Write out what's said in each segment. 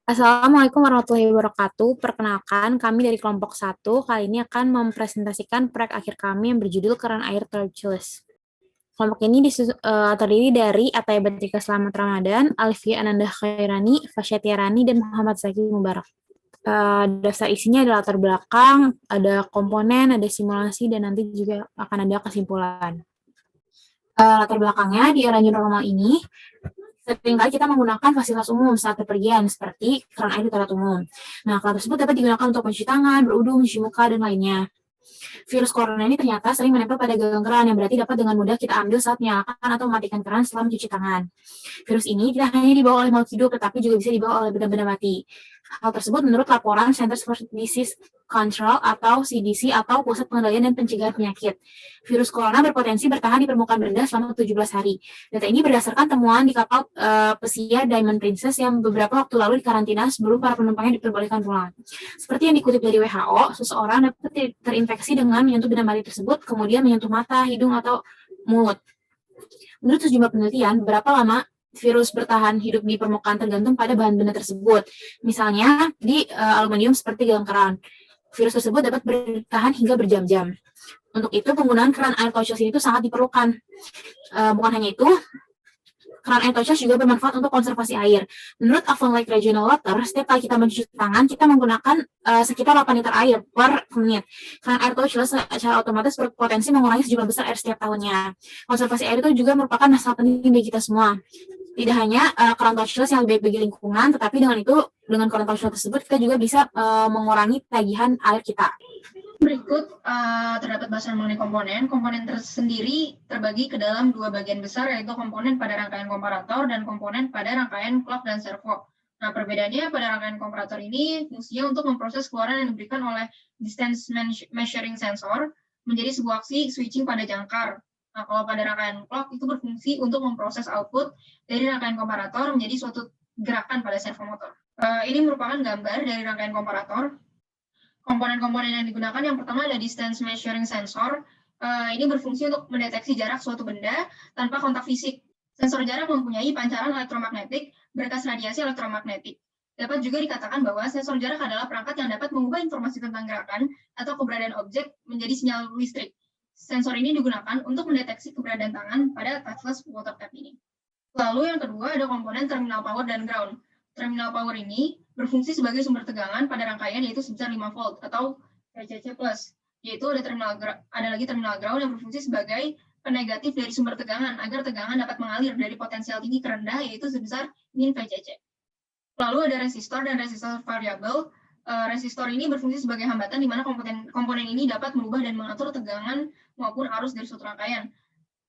Assalamualaikum warahmatullahi wabarakatuh. Perkenalkan, kami dari kelompok satu kali ini akan mempresentasikan proyek akhir kami yang berjudul Keran Air Tortuous. Kelompok ini terdiri dari Ataya Batrika Selamat Ramadan, Alfia Ananda Khairani, Fasya Tiarani, dan Muhammad Zaki Mubarak. Daftar isinya ada latar belakang, ada komponen, ada simulasi, dan nanti juga akan ada kesimpulan. Latar belakangnya di era new normal ini, seringkali kita menggunakan fasilitas umum saat bepergian, seperti keran air di toilet umum. Nah, keran tersebut dapat digunakan untuk mencuci tangan, berudung, mencuci muka, dan lainnya. Virus corona ini ternyata sering menempel pada gagang keran yang berarti dapat dengan mudah kita ambil saat menyalakan atau mematikan keran setelah mencuci tangan. Virus ini tidak hanya dibawa oleh makhluk hidup, tetapi juga bisa dibawa oleh benda-benda mati. Hal tersebut menurut laporan Centers for Disease Control atau CDC atau Pusat Pengendalian dan Pencegahan Penyakit. Virus corona berpotensi bertahan di permukaan benda selama 17 hari. Data ini berdasarkan temuan di kapal pesiar Diamond Princess yang beberapa waktu lalu dikarantina sebelum para penumpangnya diperbolehkan pulang. Seperti yang dikutip dari WHO, seseorang dapat terinfeksi dengan menyentuh benda mati tersebut, kemudian menyentuh mata, hidung, atau mulut. Menurut sejumlah penelitian, berapa lama virus bertahan hidup di permukaan tergantung pada bahan benda tersebut. Misalnya di aluminium seperti gelang keran. Virus tersebut dapat bertahan hingga berjam-jam. Untuk itu, penggunaan keran air touchless itu sangat diperlukan. Bukan hanya itu, keran air touchless juga bermanfaat untuk konservasi air. Menurut Avon Lake Regional Water, setiap kali kita mencuci tangan, kita menggunakan sekitar 8 liter air per menit. Keran air touchless secara otomatis berpotensi mengurangi sejumlah besar air setiap tahunnya. Konservasi air itu juga merupakan masalah penting bagi kita semua. Tidak hanya keran touchless yang lebih baik bagi lingkungan, tetapi dengan keran touchless tersebut kita juga bisa mengurangi tagihan air kita. Berikut terdapat bahasan mengenai komponen. Komponen tersendiri terbagi ke dalam dua bagian besar, yaitu komponen pada rangkaian komparator dan komponen pada rangkaian clock dan servo. Nah, perbedaannya pada rangkaian komparator ini fungsinya untuk memproses keluaran yang diberikan oleh distance measuring sensor menjadi sebuah aksi switching pada jangkar. Nah, kalau pada rangkaian clock itu berfungsi untuk memproses output dari rangkaian komparator menjadi suatu gerakan pada servomotor. Ini merupakan gambar dari rangkaian komparator. Komponen-komponen yang digunakan yang pertama ada distance measuring sensor. Ini berfungsi untuk mendeteksi jarak suatu benda tanpa kontak fisik. Sensor jarak mempunyai pancaran elektromagnetik berkas radiasi elektromagnetik. Dapat juga dikatakan bahwa sensor jarak adalah perangkat yang dapat mengubah informasi tentang gerakan atau keberadaan objek menjadi sinyal listrik. Sensor ini digunakan untuk mendeteksi keberadaan tangan pada touchless water tap ini. Lalu yang kedua ada komponen terminal power dan ground. Terminal power ini berfungsi sebagai sumber tegangan pada rangkaian yaitu sebesar 5 volt atau VCC+. Yaitu ada lagi terminal ground yang berfungsi sebagai penegatif dari sumber tegangan agar tegangan dapat mengalir dari potensial tinggi ke rendah yaitu sebesar min VCC. Lalu ada resistor dan resistor variabel. Resistor ini berfungsi sebagai hambatan di mana komponen ini dapat merubah dan mengatur tegangan maupun arus dari suatu rangkaian.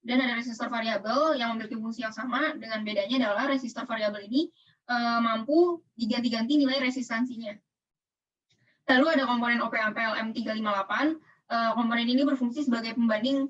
Dan ada resistor variabel yang memiliki fungsi yang sama, dengan bedanya adalah resistor variabel ini mampu diganti-ganti nilai resistansinya. Lalu ada komponen OP-Ampere M358. Komponen ini berfungsi sebagai pembanding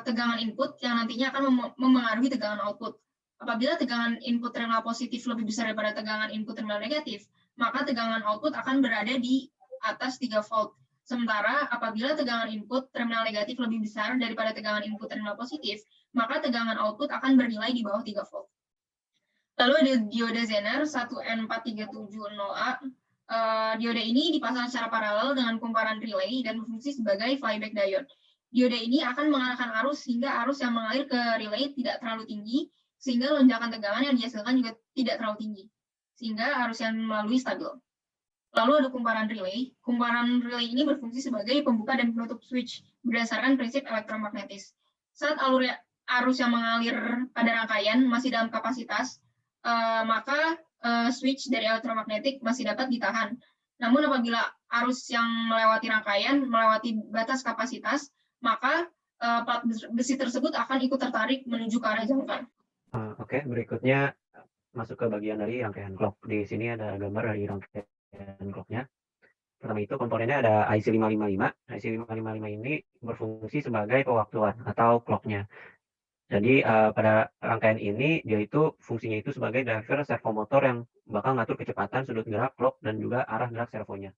tegangan input yang nantinya akan memengaruhi tegangan output. Apabila tegangan input terminal positif lebih besar daripada tegangan input terminal negatif, maka tegangan output akan berada di atas 3 volt. Sementara apabila tegangan input terminal negatif lebih besar daripada tegangan input terminal positif, maka tegangan output akan bernilai di bawah 3 volt. Lalu ada diode Zener 1N4370A. Diode ini dipasang secara paralel dengan kumparan relay dan berfungsi sebagai flyback diode. Diode ini akan mengarahkan arus hingga arus yang mengalir ke relay tidak terlalu tinggi, sehingga lonjakan tegangan yang dihasilkan juga tidak terlalu tinggi, sehingga arus yang melalui stabil. Lalu ada kumparan relay. Kumparan relay ini berfungsi sebagai pembuka dan penutup switch berdasarkan prinsip elektromagnetis. Saat arus yang mengalir pada rangkaian masih dalam kapasitas, maka switch dari elektromagnetik masih dapat ditahan. Namun apabila arus yang melewati rangkaian melewati batas kapasitas, maka plat besi tersebut akan ikut tertarik menuju ke arah jangkar. Oke, berikutnya masuk ke bagian dari rangkaian clock. Di sini ada gambar dari rangkaian clocknya. Pertama itu komponennya ada IC555. IC555 ini berfungsi sebagai pewaktuan atau clocknya. Jadi pada rangkaian ini dia itu fungsinya itu sebagai driver servomotor yang bakal ngatur kecepatan, sudut gerak clock, dan juga arah gerak servonya.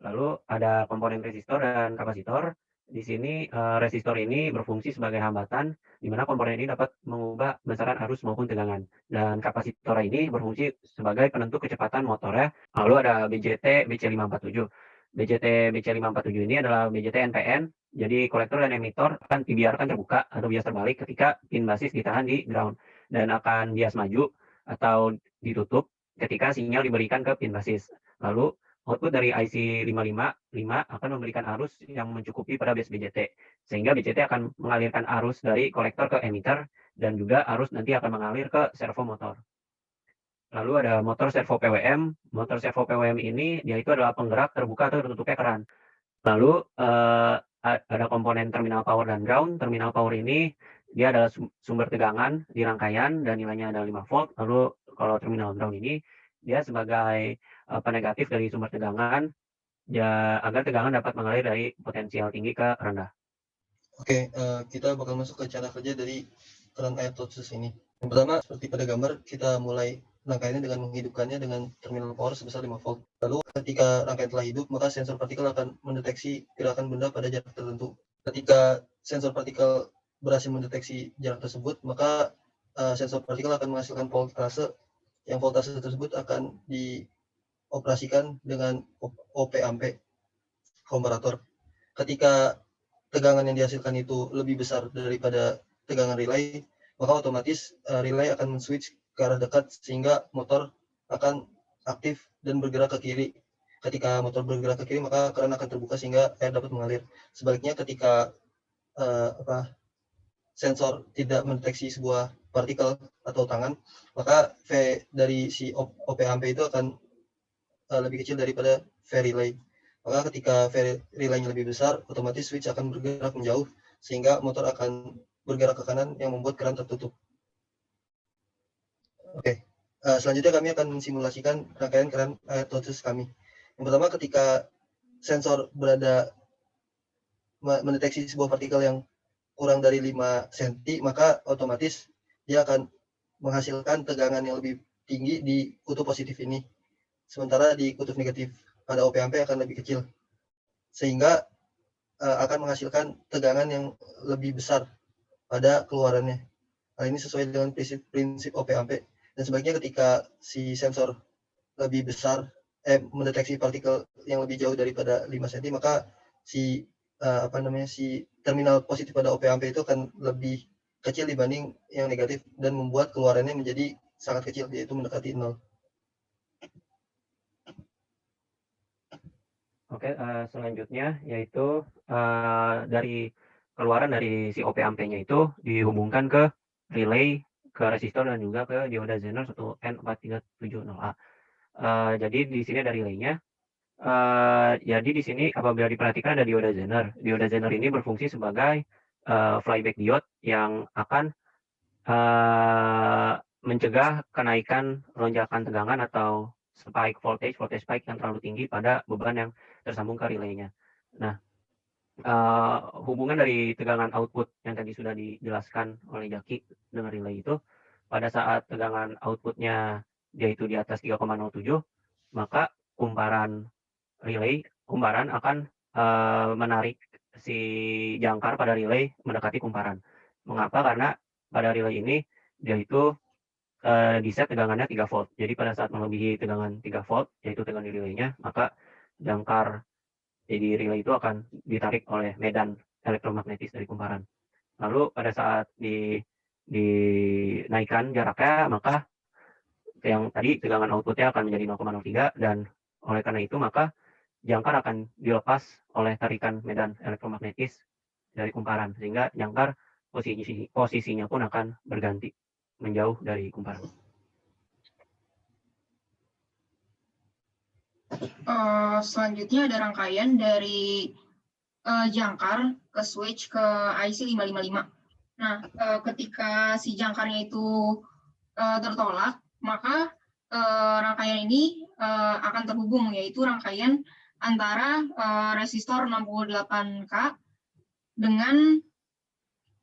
Lalu ada komponen resistor dan kapasitor. Di sini resistor ini berfungsi sebagai hambatan, di mana komponen ini dapat mengubah besaran arus maupun tegangan. Dan kapasitor ini berfungsi sebagai penentu kecepatan motornya. Lalu ada BJT BC547. BJT BC547 ini adalah BJT NPN, jadi kolektor dan emitor akan dibiarkan terbuka atau bias terbalik ketika pin basis ditahan di ground, dan akan bias maju atau ditutup ketika sinyal diberikan ke pin basis. Lalu output dari IC 555 akan memberikan arus yang mencukupi pada base BJT, sehingga BJT akan mengalirkan arus dari kolektor ke emitter, dan juga arus nanti akan mengalir ke servo motor. Lalu ada motor servo PWM. Motor servo PWM ini yaitu adalah penggerak terbuka atau tertutupnya keran. Lalu ada komponen terminal power dan ground. Terminal power ini dia adalah sumber tegangan di rangkaian dan nilainya adalah 5 volt. Lalu kalau terminal ground ini dia sebagai penegatif dari sumber tegangan, ya, agar tegangan dapat mengalir dari potensial tinggi ke rendah. Oke, kita bakal masuk ke cara kerja dari keran air touchless ini. Yang pertama, seperti pada gambar, kita mulai rangkaiannya dengan menghidupkannya dengan terminal power sebesar 5 volt. Lalu ketika rangkaian telah hidup, maka sensor partikel akan mendeteksi gerakan benda pada jarak tertentu. Ketika sensor partikel berhasil mendeteksi jarak tersebut, maka sensor partikel akan menghasilkan voltase, yang voltase tersebut akan dioperasikan dengan OP ampe komparator. Ketika tegangan yang dihasilkan itu lebih besar daripada tegangan relay, maka otomatis relay akan switch ke arah dekat sehingga motor akan aktif dan bergerak ke kiri. Ketika motor bergerak ke kiri, maka keran akan terbuka sehingga air dapat mengalir. Sebaliknya, ketika sensor tidak mendeteksi sebuah partikel atau tangan, maka V dari si OP ampe itu akan lebih kecil daripada V relay. Maka ketika relay-nya lebih besar, otomatis switch akan bergerak menjauh sehingga motor akan bergerak ke kanan yang membuat keran tertutup. Oke, selanjutnya kami akan mensimulasikan rangkaian keran air touchless kami. Yang pertama, ketika sensor mendeteksi sebuah partikel yang kurang dari 5 cm, maka otomatis dia akan menghasilkan tegangan yang lebih tinggi di kutub positif ini. Sementara di kutub negatif pada OP ampe akan lebih kecil, sehingga akan menghasilkan tegangan yang lebih besar pada keluarannya. Hal ini sesuai dengan prinsip OP ampe. Dan sebaliknya, ketika si sensor lebih besar, mendeteksi partikel yang lebih jauh daripada 5 cm, maka si terminal positif pada OP ampe itu akan lebih kecil dibanding yang negatif dan membuat keluarannya menjadi sangat kecil, yaitu mendekati 0. Oke, selanjutnya yaitu dari keluaran dari si OP ampe-nya itu dihubungkan ke relay, ke resistor, dan juga ke dioda Zener 1N4370A. Jadi di sini ada relay-nya. Jadi di sini apabila diperhatikan ada dioda Zener. Dioda Zener ini berfungsi sebagai flyback diode yang akan mencegah kenaikan lonjakan tegangan atau spike voltage spike yang terlalu tinggi pada beban yang tersambung ke relay-nya. Nah, hubungan dari tegangan output yang tadi sudah dijelaskan oleh Jaki dengan relay itu, pada saat tegangan outputnya yaitu di atas 3,07, maka kumparan akan menarik si jangkar pada relay mendekati kumparan. Mengapa? Karena pada relay ini dia itu di set tegangannya 3 volt. Jadi pada saat melebihi tegangan 3 volt, yaitu tegangan di relay-nya, maka jangkar di relay itu akan ditarik oleh medan elektromagnetis dari kumparan. Lalu pada saat dinaikkan jaraknya, maka yang tadi tegangan outputnya akan menjadi 0,03, dan oleh karena itu maka jangkar akan dilepas oleh tarikan medan elektromagnetis dari kumparan, sehingga jangkar posisinya pun akan berganti menjauh dari kumparan. Selanjutnya ada rangkaian dari jangkar ke switch ke IC 555. Nah, ketika si jangkarnya itu tertolak, maka rangkaian ini akan terhubung, yaitu rangkaian antara resistor 68K dengan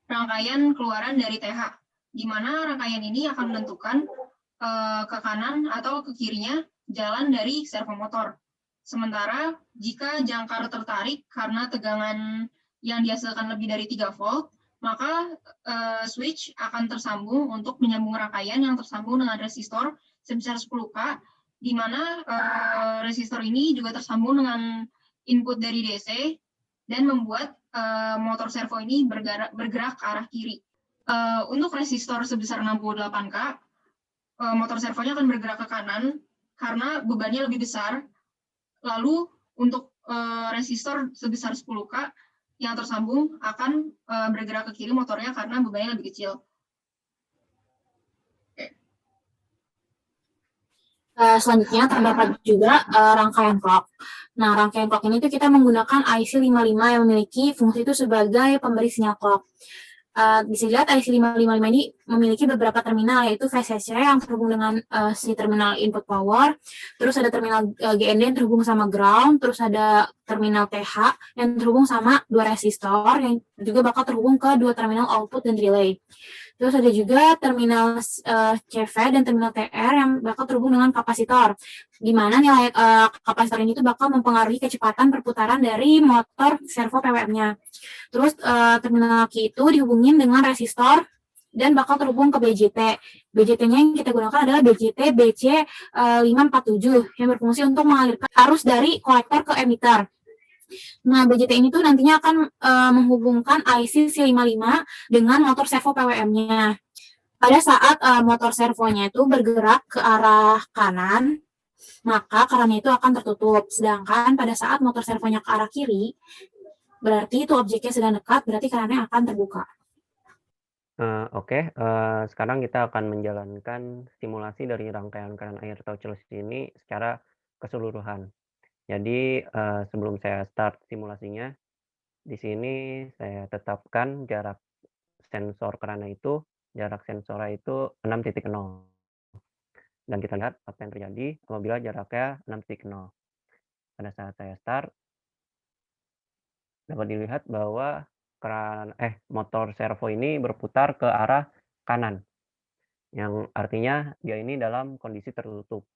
rangkaian keluaran dari TH, di mana rangkaian ini akan menentukan ke kanan atau ke kirinya jalan dari servo motor. Sementara jika jangkar tertarik karena tegangan yang dihasilkan lebih dari 3 volt, maka switch akan tersambung untuk menyambung rangkaian yang tersambung dengan resistor sebesar 10K, di mana resistor ini juga tersambung dengan input dari DC dan membuat motor servo ini bergerak ke arah kiri. Untuk resistor sebesar 68K, motor servonya akan bergerak ke kanan karena bebannya lebih besar. Lalu untuk resistor sebesar 10K yang tersambung akan bergerak ke kiri motornya karena bebannya lebih kecil. Selanjutnya terdapat juga rangkaian clock. Nah, rangkaian clock ini tuh kita menggunakan IC 55 yang memiliki fungsi itu sebagai pemberi sinyal clock. Bisa dilihat IC 555 ini memiliki beberapa terminal, yaitu VCC yang terhubung dengan si terminal input power, terus ada terminal GND yang terhubung sama ground, terus ada terminal TH yang terhubung sama dua resistor yang juga bakal terhubung ke dua terminal output dan relay. Terus ada juga terminal CV dan terminal TR yang bakal terhubung dengan kapasitor, di mana nilai kapasitor ini tuh bakal mempengaruhi kecepatan perputaran dari motor servo PWM-nya. Terus terminal Q itu dihubungin dengan resistor dan bakal terhubung ke BJT. BJT-nya yang kita gunakan adalah BJT BC547 yang berfungsi untuk mengalirkan arus dari kolektor ke emitter. Nah, BJT ini tuh nantinya akan menghubungkan IC C55 dengan motor servo PWM-nya. Pada saat motor servonya itu bergerak ke arah kanan, maka kerannya itu akan tertutup. Sedangkan pada saat motor servonya ke arah kiri, berarti itu objeknya sedang dekat, berarti kerannya akan terbuka. Oke, sekarang kita akan menjalankan simulasi dari rangkaian keran air touchless ini secara keseluruhan. Jadi sebelum saya start simulasinya, di sini saya tetapkan jarak sensor kerana itu, jarak sensornya itu 6.0. Dan kita lihat apa yang terjadi apabila jaraknya 6.0. Pada saat saya start, dapat dilihat bahwa motor servo ini berputar ke arah kanan, yang artinya dia ini dalam kondisi tertutup.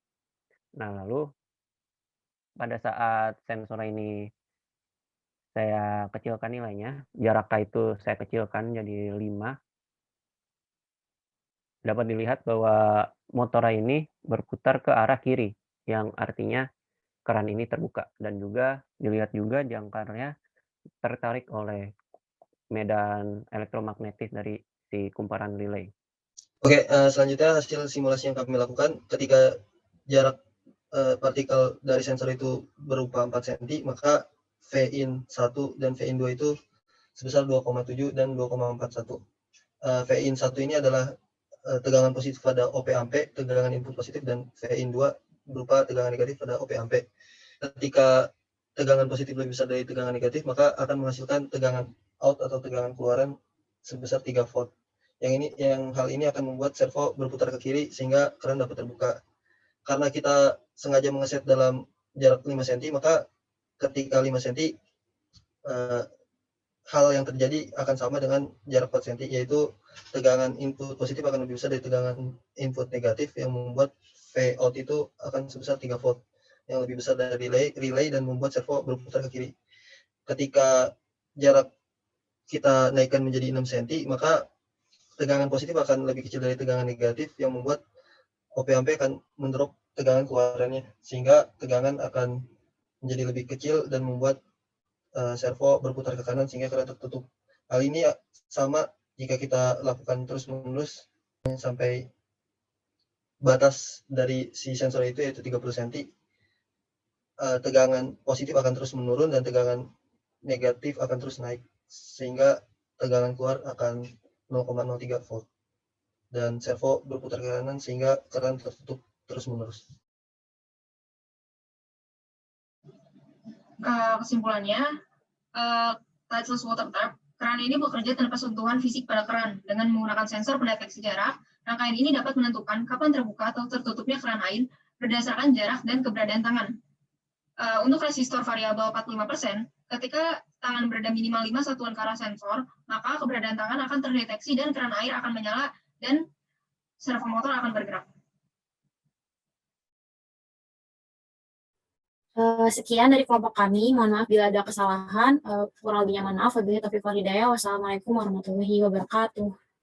Nah, lalu pada saat sensor ini saya kecilkan nilainya, jarak itu saya kecilkan jadi 5. Dapat dilihat bahwa motor ini berputar ke arah kiri, yang artinya keran ini terbuka. Dan juga dilihat juga jangkarnya tertarik oleh medan elektromagnetis dari si kumparan relay. Oke, selanjutnya hasil simulasi yang kami lakukan ketika jarak partikel dari sensor itu berupa 4 cm, maka Vin 1 dan Vin 2 itu sebesar 2,7 dan 2,41. Vin 1 ini adalah tegangan positif pada OP ampe, tegangan input positif, dan Vin 2 berupa tegangan negatif pada OP ampe. Ketika tegangan positif lebih besar dari tegangan negatif, maka akan menghasilkan tegangan out atau tegangan keluaran sebesar 3 volt. Hal ini akan membuat servo berputar ke kiri sehingga keran dapat terbuka. Karena kita sengaja mengeset dalam jarak 5 cm, maka ketika 5 cm hal yang terjadi akan sama dengan jarak 4 cm, yaitu tegangan input positif akan lebih besar dari tegangan input negatif yang membuat V out itu akan sebesar 3 volt yang lebih besar dari relay dan membuat servo berputar ke kiri. Ketika jarak kita naikkan menjadi 6 cm, maka tegangan positif akan lebih kecil dari tegangan negatif yang membuat OP ampe akan mendrop tegangan keluarannya, sehingga tegangan akan menjadi lebih kecil dan membuat servo berputar ke kanan sehingga keran tertutup. Hal ini sama jika kita lakukan terus-menerus sampai batas dari si sensor itu, yaitu 30 cm. Tegangan positif akan terus menurun dan tegangan negatif akan terus naik, sehingga tegangan keluar akan 0,03 volt dan servo berputar ke kanan sehingga keran tertutup terus-menerus. Kesimpulannya, touchless water tap, keran ini bekerja tanpa sentuhan fisik pada keran. Dengan menggunakan sensor pendeteksi jarak, rangkaian ini dapat menentukan kapan terbuka atau tertutupnya keran air berdasarkan jarak dan keberadaan tangan. Untuk resistor variabel 45%, ketika tangan berada minimal 5 satuan ke arah sensor, maka keberadaan tangan akan terdeteksi dan keran air akan menyala dan servo motor akan bergerak. Sekian dari kelompok kami. Mohon maaf bila ada kesalahan. Kurang lebihnya mohon maaf. Wabillahi taufiq wal hidayah. Wassalamualaikum warahmatullahi wabarakatuh.